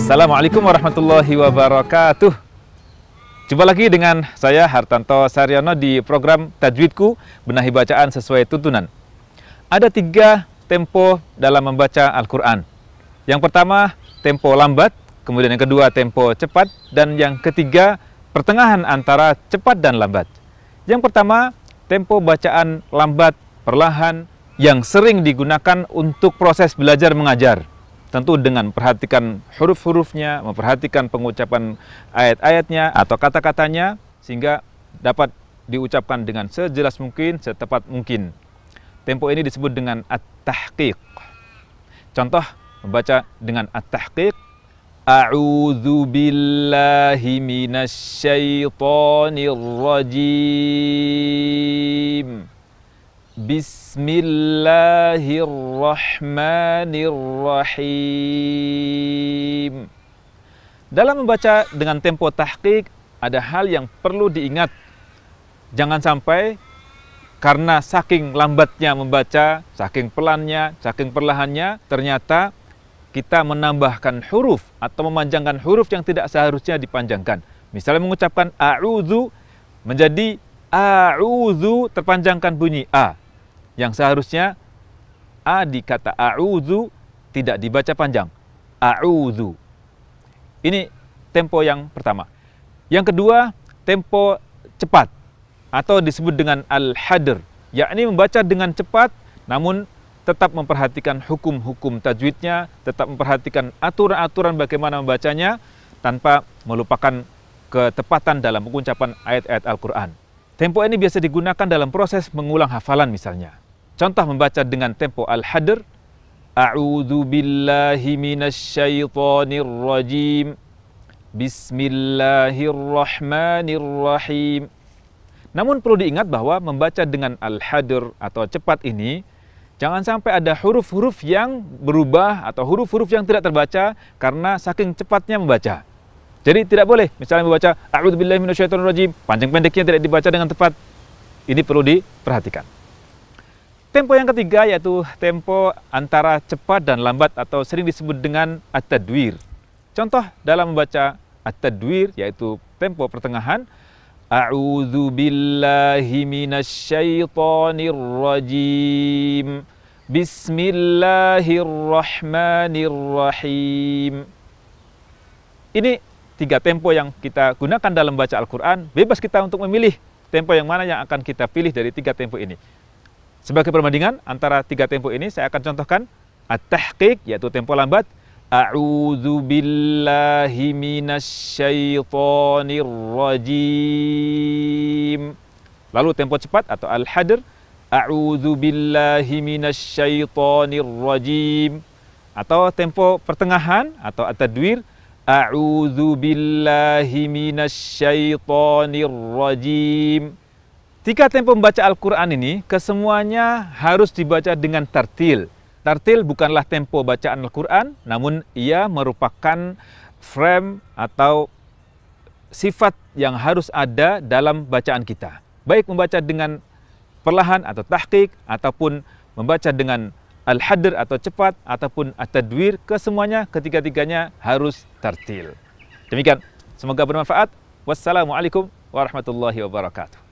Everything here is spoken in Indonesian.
Assalamualaikum warahmatullahi wabarakatuh. Jumpa lagi dengan saya Hartanto Saryono di program Tajwidku, benahi bacaan sesuai tuntunan. Ada 3 tempo dalam membaca Al-Quran. Yang pertama, tempo lambat, kemudian yang kedua, tempo cepat, dan yang ketiga, pertengahan antara cepat dan lambat. Yang pertama, tempo bacaan lambat, perlahan, yang sering digunakan untuk proses belajar mengajar. Tentu dengan memperhatikan huruf-hurufnya, memperhatikan pengucapan ayat-ayatnya atau kata-katanya, sehingga dapat diucapkan dengan sejelas mungkin, setepat mungkin. Tempo ini disebut dengan at-tahqiq. Contoh membaca dengan at-tahqiq, A'udzu billahi minasyaitonir rajim. Bismillahirrahmanirrahim. Dalam membaca dengan tempo tahqiq, ada hal yang perlu diingat. Jangan sampai karena saking lambatnya membaca, saking pelannya, saking perlahannya, ternyata kita menambahkan huruf atau memanjangkan huruf yang tidak seharusnya dipanjangkan. Misalnya mengucapkan a'udzu menjadi a'udzu terpanjangkan bunyi a. Yang seharusnya a di kata a'udzu tidak dibaca panjang. A'udzu. Ini tempo yang pertama. Yang kedua, tempo cepat atau disebut dengan al-hadr, yakni membaca dengan cepat namun tetap memperhatikan hukum-hukum tajwidnya, tetap memperhatikan aturan-aturan bagaimana membacanya tanpa melupakan ketepatan dalam pengucapan ayat-ayat Al-Quran. Tempo ini biasa digunakan dalam proses mengulang hafalan misalnya. Contoh membaca dengan tempo al-hadr, A'udzu billahi minasyaitonir rajim. Bismillahirrahmanirrahim. Namun perlu diingat bahwa membaca dengan al-hadr atau cepat ini, jangan sampai ada huruf-huruf yang berubah atau huruf-huruf yang tidak terbaca karena saking cepatnya membaca. Jadi tidak boleh misalnya membaca A'udzu billahi minasyaitonir rajim, panjang pendeknya tidak dibaca dengan tepat. Ini perlu diperhatikan. Tempo yang ketiga yaitu tempo antara cepat dan lambat atau sering disebut dengan at-tadwir. Contoh dalam membaca at-tadwir yaitu tempo pertengahan, A'udzu billahi minasyaitonir rajim. Bismillahirrahmanirrahim. Ini 3 tempo yang kita gunakan dalam baca Al-Quran. Bebas kita untuk memilih tempo yang mana yang akan kita pilih dari 3 tempo ini. Sebagai perbandingan antara 3 tempo ini, saya akan contohkan at-tahqiq, yaitu tempo lambat. A'udzu billahi minasyaitonir rajim. Lalu tempo cepat atau al-hadr. A'udzu billahi minasyaitonir rajim. Atau tempo pertengahan atau at-tadwir. A'udzu billahi minasyaitonir rajim. 3 tempo membaca Al-Quran ini kesemuanya harus dibaca dengan tartil. Tartil bukanlah tempo bacaan Al-Quran, namun ia merupakan frame atau sifat yang harus ada dalam bacaan kita. Baik membaca dengan perlahan atau tahqiq, ataupun membaca dengan al-hadr atau cepat, ataupun at-tadwir, kesemuanya ketiga-tiganya harus tartil. Demikian, semoga bermanfaat. Wassalamualaikum warahmatullahi wabarakatuh.